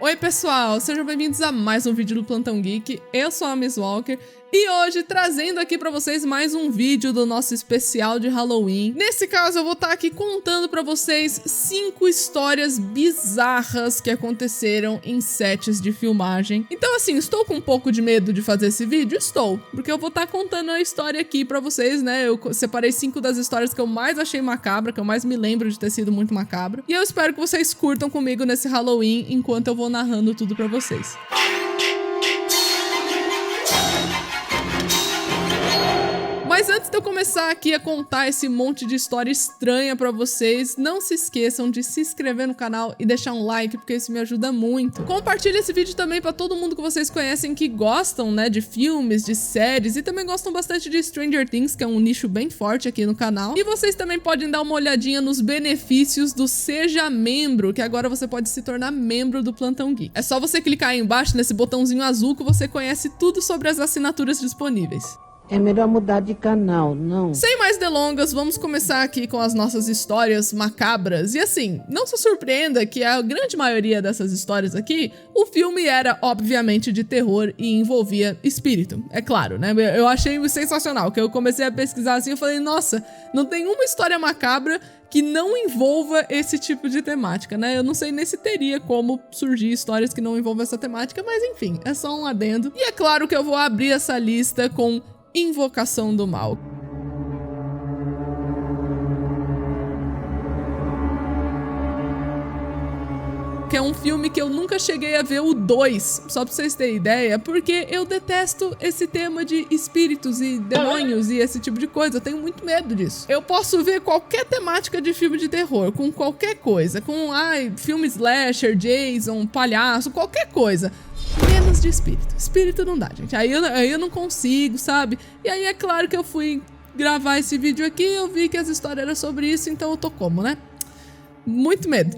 Oi pessoal, sejam bem-vindos a mais um vídeo do Plantão Geek. Eu sou a Miss Walker e hoje trazendo aqui pra vocês mais um vídeo do nosso especial de Halloween. Nesse caso eu vou estar aqui contando pra vocês 5 histórias bizarras que aconteceram em sets de filmagem. Então assim, estou com um pouco de medo de fazer esse vídeo? Estou, porque eu vou estar contando a história aqui pra vocês, né? Eu separei 5 das histórias que eu mais achei macabra, que eu mais me lembro de ter sido muito macabra. E eu espero que vocês curtam comigo nesse Halloween enquanto eu vou narrando tudo pra vocês. Mas antes de eu começar aqui a contar esse monte de história estranha pra vocês, não se esqueçam de se inscrever no canal e deixar um like, porque isso me ajuda muito. Compartilhe esse vídeo também pra todo mundo que vocês conhecem que gostam, né, de filmes, de séries e também gostam bastante de Stranger Things, que é um nicho bem forte aqui no canal. E vocês também podem dar uma olhadinha nos benefícios do Seja Membro, que agora você pode se tornar membro do Plantão Geek. É só você clicar aí embaixo nesse botãozinho azul que você conhece tudo sobre as assinaturas disponíveis. É melhor mudar de canal, não? Sem mais delongas, vamos começar aqui com as nossas histórias macabras. E assim, não se surpreenda que a grande maioria dessas histórias aqui, o filme era, obviamente, de terror e envolvia espírito. É claro, né? Eu achei sensacional, que eu comecei a pesquisar assim, eu falei, nossa, não tem uma história macabra que não envolva esse tipo de temática, né? Eu não sei nem se teria como surgir histórias que não envolvam essa temática, mas enfim, é só um adendo. E é claro que eu vou abrir essa lista com Invocação do Mal. Que é um filme que eu nunca cheguei a ver o 2, só pra vocês terem ideia, porque eu detesto esse tema de espíritos e demônios e esse tipo de coisa, eu tenho muito medo disso. Eu posso ver qualquer temática de filme de terror, com qualquer coisa, com, filme slasher, Jason, palhaço, qualquer coisa. Menos de espírito. Espírito não dá, gente. Aí eu não consigo, sabe? E aí é claro que eu fui gravar esse vídeo aqui, eu vi que as histórias eram sobre isso, então eu tô como, né? Muito medo.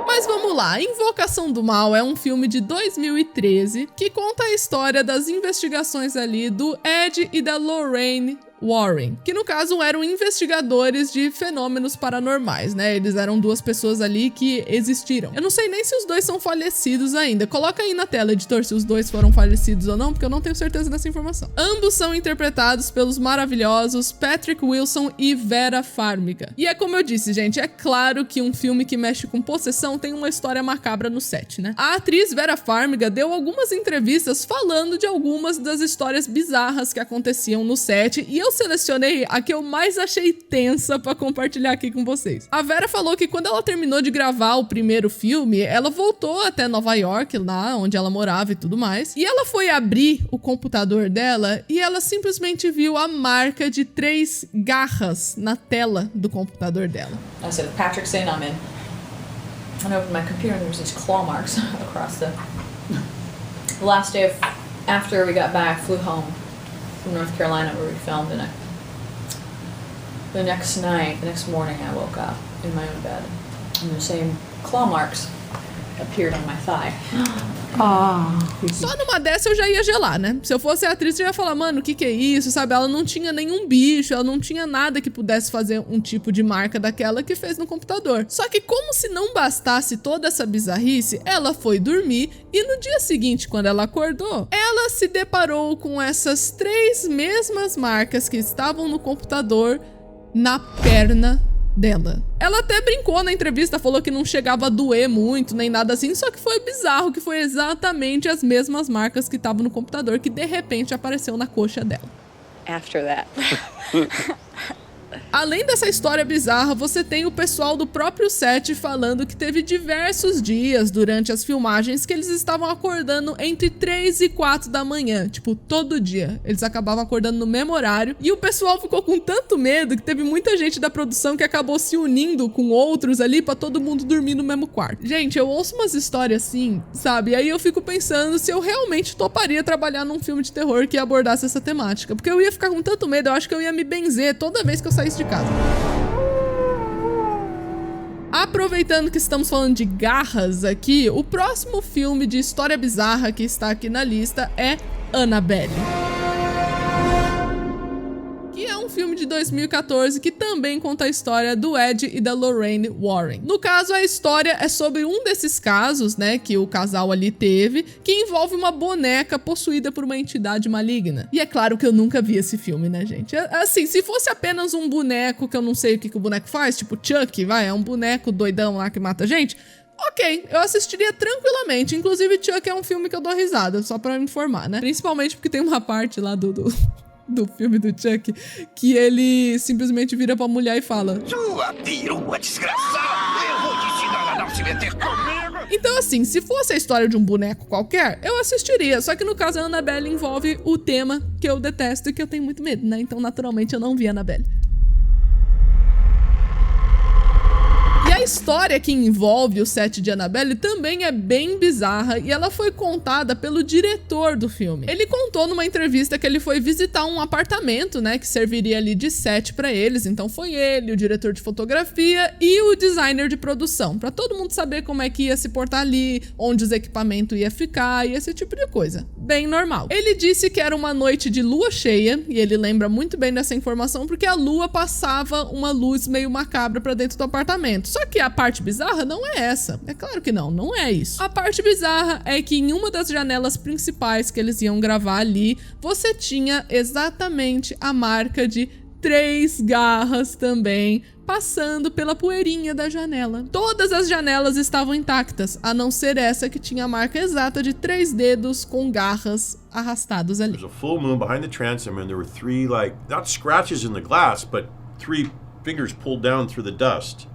Mas vamos lá, Invocação do Mal é um filme de 2013 que conta a história das investigações ali do Ed e da Lorraine Warren, que no caso eram investigadores de fenômenos paranormais, né? Eles eram duas pessoas ali que existiram. Eu não sei nem se os dois são falecidos ainda. Coloca aí na tela, editor, se os dois foram falecidos ou não, porque eu não tenho certeza dessa informação. Ambos são interpretados pelos maravilhosos Patrick Wilson e Vera Farmiga. E é como eu disse, gente, é claro que um filme que mexe com possessão tem uma história macabra no set, né? A atriz Vera Farmiga deu algumas entrevistas falando de algumas das histórias bizarras que aconteciam no set, e eu selecionei a que eu mais achei tensa pra compartilhar aqui com vocês. A Vera falou que quando ela terminou de gravar o primeiro filme, ela voltou até Nova York, lá onde ela morava e tudo mais, e ela foi abrir o computador dela e ela simplesmente viu a marca de 3 garras na tela do computador dela. I said, Patrick saying I'm in. And I opened my computer and there was these claw marks across the last day after we got back, flew home from North Carolina where we filmed, and the next morning I woke up in my own bed and the same claw marks appeared on my thigh. Só numa dessa eu já ia gelar, né? Se eu fosse a atriz, eu ia falar, mano, o que é isso, sabe? Ela não tinha nenhum bicho, ela não tinha nada que pudesse fazer um tipo de marca daquela que fez no computador. Só que como se não bastasse toda essa bizarrice, ela foi dormir e no dia seguinte, quando ela acordou, ela se deparou com essas 3 mesmas marcas que estavam no computador na perna dela. Ela até brincou na entrevista, falou que não chegava a doer muito, nem nada assim, só que foi bizarro, que foi exatamente as mesmas marcas que estavam no computador que de repente apareceu na coxa dela. After that. Além dessa história bizarra, você tem o pessoal do próprio set falando que teve diversos dias durante as filmagens que eles estavam acordando entre 3 e 4 da manhã, tipo, todo dia. Eles acabavam acordando no mesmo horário e o pessoal ficou com tanto medo que teve muita gente da produção que acabou se unindo com outros ali pra todo mundo dormir no mesmo quarto. Gente, eu ouço umas histórias assim, sabe? E aí eu fico pensando se eu realmente toparia trabalhar num filme de terror que abordasse essa temática, porque eu ia ficar com tanto medo, eu acho que eu ia me benzer toda vez que eu saísse de casa. Aproveitando que estamos falando de garras aqui, o próximo filme de história bizarra que está aqui na lista é Annabelle. Que é um filme de 2014 que também conta a história do Ed e da Lorraine Warren. No caso, a história é sobre um desses casos, né, que o casal ali teve, que envolve uma boneca possuída por uma entidade maligna. E é claro que eu nunca vi esse filme, né, gente? Assim, se fosse apenas um boneco que eu não sei o que o boneco faz, tipo Chuck, é um boneco doidão lá que mata gente, ok, eu assistiria tranquilamente. Inclusive, Chuck é um filme que eu dou risada, só pra me informar, né? Principalmente porque tem uma parte lá do filme do Chuck que ele simplesmente vira pra mulher e fala: Sua perua desgraçada! Eu vou te ensinar a não se meter comigo! Então, assim, se fosse a história de um boneco qualquer, eu assistiria. Só que no caso, a Annabelle envolve o tema que eu detesto e que eu tenho muito medo, né? Então, naturalmente, eu não vi a Annabelle. E a história que envolve o set de Annabelle também é bem bizarra e ela foi contada pelo diretor do filme. Ele contou numa entrevista que ele foi visitar um apartamento, né, que serviria ali de set pra eles. Então foi ele, o diretor de fotografia e o designer de produção, pra todo mundo saber como é que ia se portar ali, onde os equipamentos ia ficar e esse tipo de coisa. Bem normal. Ele disse que era uma noite de lua cheia e ele lembra muito bem dessa informação porque a lua passava uma luz meio macabra pra dentro do apartamento. Só que a parte bizarra não é essa. É claro que não é isso. A parte bizarra é que em uma das janelas principais que eles iam gravar ali, você tinha exatamente a marca de 3 garras também, passando pela poeirinha da janela. Todas as janelas estavam intactas, a não ser essa que tinha a marca exata de 3 dedos com garras arrastados ali. There's a full moon behind the transom and there were 3, like, not scratches in the glass, but 3 fingers pulled down through the dust.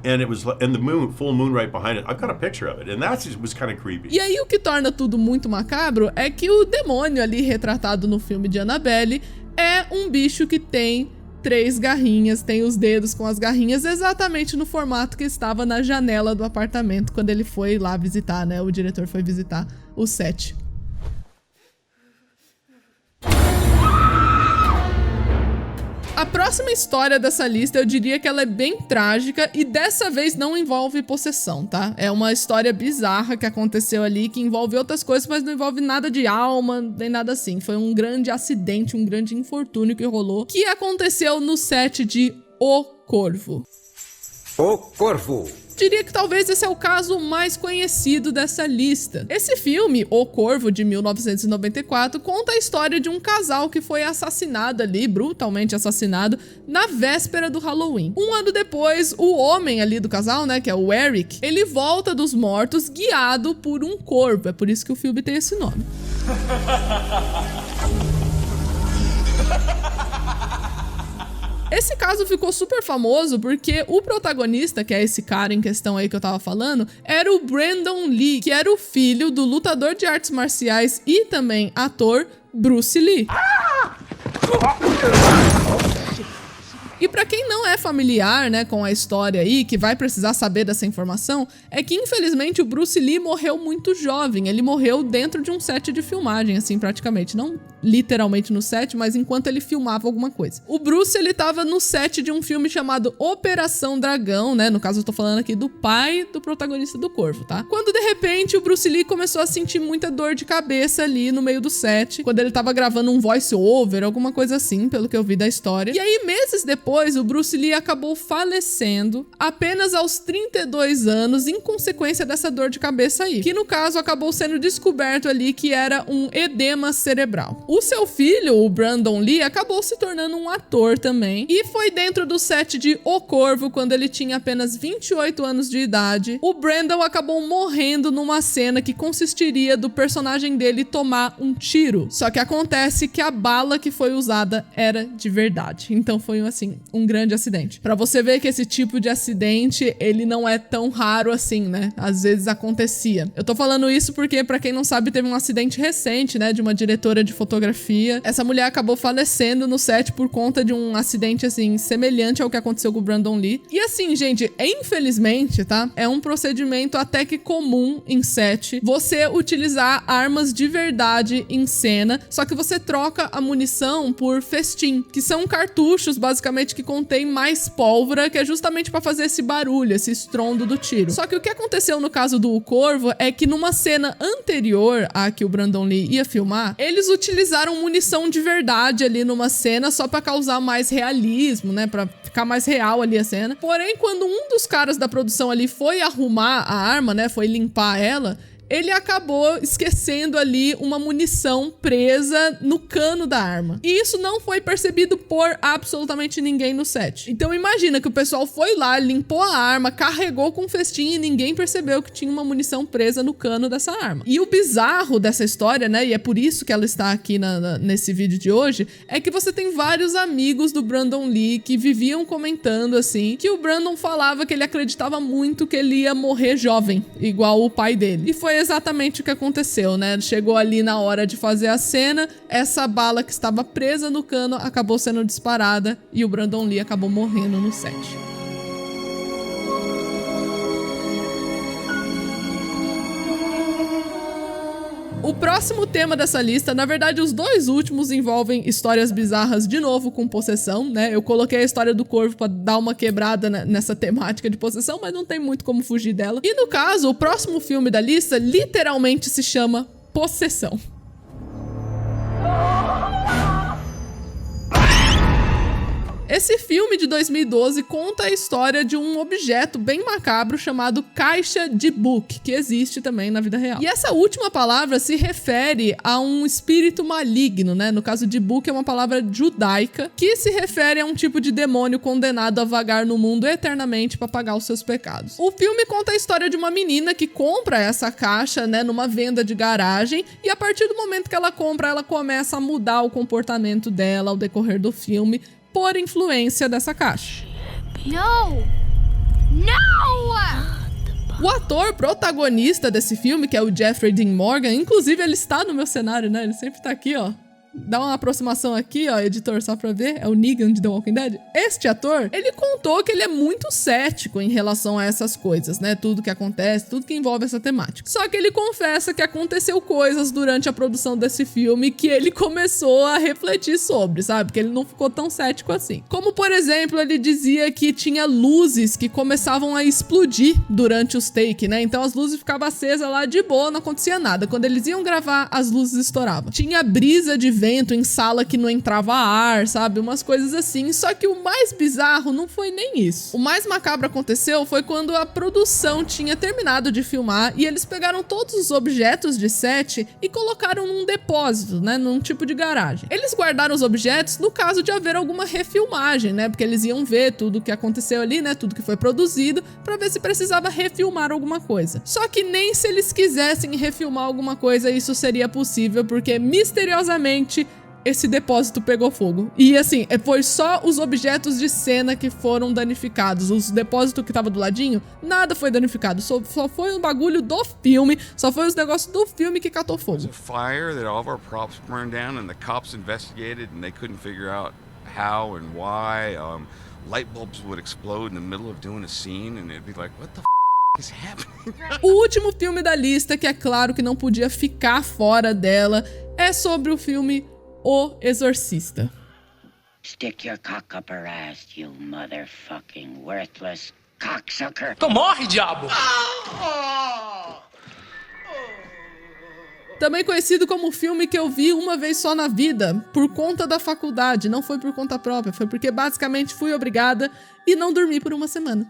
And it was, and the moon, full moon right behind it. I've got a picture of it, and that was kind of creepy. E aí o que torna tudo muito macabro é que o demônio ali retratado no filme de Annabelle é um bicho que tem 3 garrinhas, tem os dedos com as garrinhas exatamente no formato que estava na janela do apartamento quando ele foi lá visitar, né? O diretor foi visitar o set. A próxima história dessa lista, eu diria que ela é bem trágica e dessa vez não envolve possessão, tá? É uma história bizarra que aconteceu ali, que envolve outras coisas, mas não envolve nada de alma, nem nada assim. Foi um grande acidente, um grande infortúnio que rolou, que aconteceu no set de O Corvo. O Corvo. Diria que talvez esse é o caso mais conhecido dessa lista. Esse filme, O Corvo, de 1994, conta a história de um casal que foi assassinado ali, brutalmente assassinado, na véspera do Halloween. Um ano depois, o homem ali do casal, né, que é o Eric, ele volta dos mortos guiado por um corvo. É por isso que o filme tem esse nome. Esse caso ficou super famoso porque o protagonista, que é esse cara em questão aí que eu tava falando, era o Brandon Lee, que era o filho do lutador de artes marciais e também ator Bruce Lee. E pra quem não é familiar, né, com a história aí, que vai precisar saber dessa informação, é que infelizmente o Bruce Lee morreu muito jovem. Ele morreu dentro de um set de filmagem, assim, praticamente. Não literalmente no set, mas enquanto ele filmava alguma coisa. O Bruce, ele tava no set de um filme chamado Operação Dragão, né? No caso, eu tô falando aqui do pai do protagonista do Corvo, tá? Quando, de repente, o Bruce Lee começou a sentir muita dor de cabeça ali no meio do set, quando ele tava gravando um voice-over, alguma coisa assim, pelo que eu vi da história. E aí, meses depois, o Bruce Lee acabou falecendo apenas aos 32 anos em consequência dessa dor de cabeça aí, que no caso acabou sendo descoberto ali que era um edema cerebral. O seu filho, o Brandon Lee, acabou se tornando um ator também e foi dentro do set de O Corvo quando ele tinha apenas 28 anos de idade. O Brandon acabou morrendo numa cena que consistiria do personagem dele tomar um tiro. Só que acontece que a bala que foi usada era de verdade. Então foi assim, um grande acidente. Pra você ver que esse tipo de acidente, ele não é tão raro assim, né? Às vezes acontecia. Eu tô falando isso porque, pra quem não sabe, teve um acidente recente, né? De uma diretora de fotografia. Essa mulher acabou falecendo no set por conta de um acidente, assim, semelhante ao que aconteceu com o Brandon Lee. E assim, gente, infelizmente, tá? É um procedimento até que comum em set você utilizar armas de verdade em cena, só que você troca a munição por festim, que são cartuchos, basicamente, provavelmente que contém mais pólvora, que é justamente pra fazer esse barulho, esse estrondo do tiro. Só que o que aconteceu no caso do Corvo é que numa cena anterior à que o Brandon Lee ia filmar, eles utilizaram munição de verdade ali numa cena só pra causar mais realismo, né, pra ficar mais real ali a cena. Porém, quando um dos caras da produção ali foi arrumar a arma, né, foi limpar ela, ele acabou esquecendo ali uma munição presa no cano da arma. E isso não foi percebido por absolutamente ninguém no set. Então imagina que o pessoal foi lá, limpou a arma, carregou com festim e ninguém percebeu que tinha uma munição presa no cano dessa arma. E o bizarro dessa história, né, e é por isso que ela está aqui nesse vídeo de hoje, é que você tem vários amigos do Brandon Lee que viviam comentando assim, que o Brandon falava que ele acreditava muito que ele ia morrer jovem, igual o pai dele. E foi exatamente o que aconteceu, né? Chegou ali na hora de fazer a cena, essa bala que estava presa no cano acabou sendo disparada e o Brandon Lee acabou morrendo no set. O próximo tema dessa lista, na verdade os dois últimos envolvem histórias bizarras de novo com possessão, né? Eu coloquei a história do Corvo pra dar uma quebrada nessa temática de possessão, mas não tem muito como fugir dela. E no caso, o próximo filme da lista literalmente se chama Possessão. Esse filme de 2012 conta a história de um objeto bem macabro chamado Caixa de Book, que existe também na vida real. E essa última palavra se refere a um espírito maligno, né? No caso de Book é uma palavra judaica que se refere a um tipo de demônio condenado a vagar no mundo eternamente para pagar os seus pecados. O filme conta a história de uma menina que compra essa caixa, né, numa venda de garagem, e a partir do momento que ela compra, ela começa a mudar o comportamento dela ao decorrer do filme, por influência dessa caixa. No! O ator protagonista desse filme, que é o Jeffrey Dean Morgan, inclusive ele está no meu cenário, né? Ele sempre tá aqui, ó. Dá uma aproximação aqui, ó, editor, só pra ver. É o Negan de The Walking Dead. Este ator, ele contou que ele é muito cético em relação a essas coisas, né? Tudo que acontece, tudo que envolve essa temática. Só que ele confessa que aconteceu coisas durante a produção desse filme que ele começou a refletir sobre, sabe? Que ele não ficou tão cético assim. Como, por exemplo, ele dizia que tinha luzes que começavam a explodir durante os take, né? Então as luzes ficavam acesas lá de boa, não acontecia nada. Quando eles iam gravar, as luzes estouravam. Tinha brisa de vento em sala que não entrava ar, sabe? Umas coisas assim. Só que o mais bizarro não foi nem isso. O mais macabro aconteceu foi quando a produção tinha terminado de filmar e eles pegaram todos os objetos de set e colocaram num depósito, né? Num tipo de garagem. Eles guardaram os objetos no caso de haver alguma refilmagem, né? Porque eles iam ver tudo que aconteceu ali, né? Tudo que foi produzido, pra ver se precisava refilmar alguma coisa. Só que nem se eles quisessem refilmar alguma coisa isso seria possível, porque misteriosamente esse depósito pegou fogo. E assim, foi só os objetos de cena que foram danificados. Os depósitos que tava do ladinho, nada foi danificado. Só foi um bagulho do filme, só foi os negócios do filme que catou fogo. It was a fire that all of our props burned down and the cops investigated and they couldn't figure out how and why. Light bulbs would explode in the middle of doing a scene and it'd be like, what the is happening? O último filme da lista, que é claro que não podia ficar fora dela, é sobre o filme O Exorcista. Stick your cock up her ass, you motherfucking worthless cocksucker. Então morre, diabo! Também conhecido como o filme que eu vi uma vez só na vida, por conta da faculdade, não foi por conta própria, foi porque basicamente fui obrigada e não dormi por uma semana.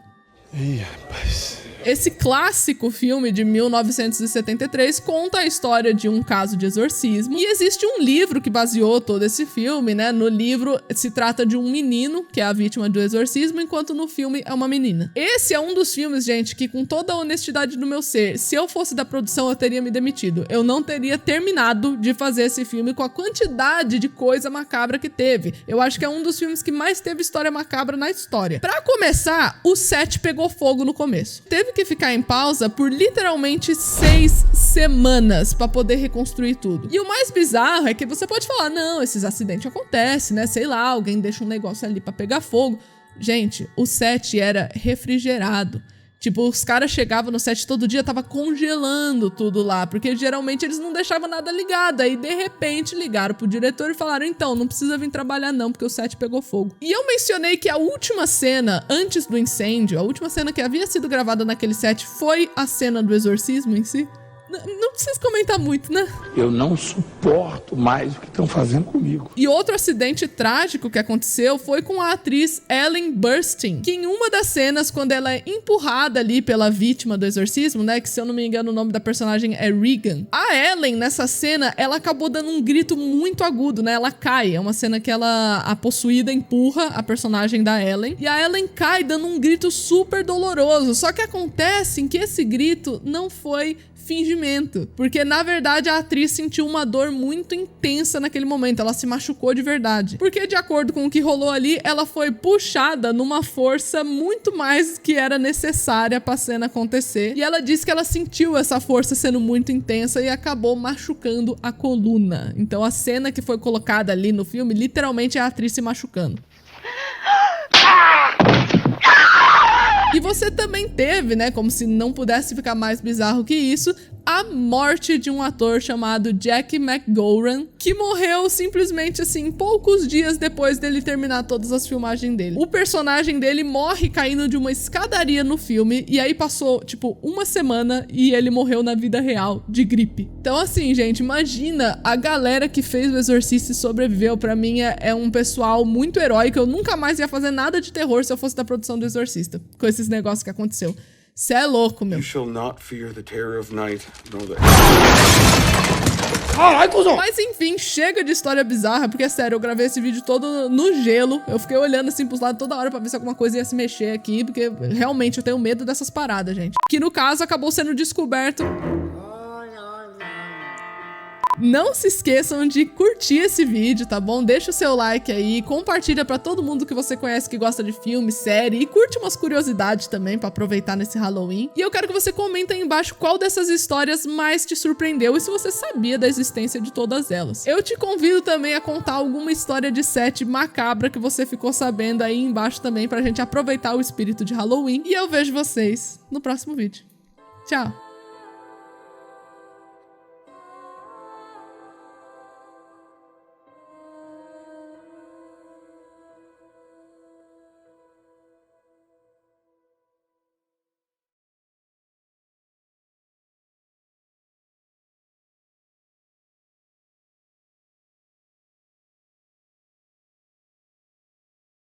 Ih, rapaz. Esse clássico filme de 1973 conta a história de um caso de exorcismo. E existe um livro que baseou todo esse filme, né? No livro se trata de um menino, que é a vítima do exorcismo, enquanto no filme é uma menina. Esse é um dos filmes, gente, que com toda a honestidade do meu ser, se eu fosse da produção, eu teria me demitido. Eu não teria terminado de fazer esse filme com a quantidade de coisa macabra que teve. Eu acho que é um dos filmes que mais teve história macabra na história. Pra começar, o set pegou fogo no começo. Teve que ficar em pausa por literalmente 6 semanas pra poder reconstruir tudo. E o mais bizarro é que você pode falar, não, esses acidentes acontecem, né? Sei lá, alguém deixa um negócio ali pra pegar fogo. Gente, o set era refrigerado. Tipo, os caras chegavam no set todo dia, tava congelando tudo lá, porque geralmente eles não deixavam nada ligado. Aí, de repente, ligaram pro diretor e falaram, então, não precisa vir trabalhar não, porque o set pegou fogo. E eu mencionei que a última cena, antes do incêndio, a última cena que havia sido gravada naquele set foi a cena do exorcismo em si. Não precisa comentar muito, né? Eu não suporto mais o que estão fazendo comigo. E outro acidente trágico que aconteceu foi com a atriz Ellen Burstyn, que em uma das cenas, quando ela é empurrada ali pela vítima do exorcismo, né, que se eu não me engano o nome da personagem é Regan, a Ellen, nessa cena, ela acabou dando um grito muito agudo, né, ela cai, é uma cena que a possuída empurra a personagem da Ellen, e a Ellen cai dando um grito super doloroso, só que acontece que esse grito não foi fingimento, porque na verdade a atriz sentiu uma dor muito intensa naquele momento, ela se machucou de verdade, porque de acordo com o que rolou ali, ela foi puxada numa força muito mais que era necessária pra cena acontecer, e ela disse que ela sentiu essa força sendo muito intensa e acabou machucando a coluna. Então a cena que foi colocada ali no filme, literalmente é a atriz se machucando. E você também teve, né, como se não pudesse ficar mais bizarro que isso, a morte de um ator chamado Jack McGowan, que morreu simplesmente assim, poucos dias depois dele terminar todas as filmagens dele. O personagem dele morre caindo de uma escadaria no filme, e aí passou, tipo, uma semana e ele morreu na vida real, de gripe. Então assim, gente, imagina a galera que fez o Exorcista e sobreviveu. Pra mim é um pessoal muito heróico. Eu nunca mais ia fazer nada de terror se eu fosse da produção do Exorcista, com esses negócios que aconteceu. Cê é louco, meu. You shall not fear the terror of night, nor the... Mas enfim, chega de história bizarra, porque sério, eu gravei esse vídeo todo no gelo. Eu fiquei olhando assim pros lados toda hora pra ver se alguma coisa ia se mexer aqui, porque realmente eu tenho medo dessas paradas, gente. Que no caso acabou sendo descoberto. Não se esqueçam de curtir esse vídeo, tá bom? Deixa o seu like aí, compartilha pra todo mundo que você conhece que gosta de filme, série, e curte umas curiosidades também pra aproveitar nesse Halloween. E eu quero que você comente aí embaixo qual dessas histórias mais te surpreendeu e se você sabia da existência de todas elas. Eu te convido também a contar alguma história de set macabra que você ficou sabendo aí embaixo também pra gente aproveitar o espírito de Halloween. E eu vejo vocês no próximo vídeo. Tchau!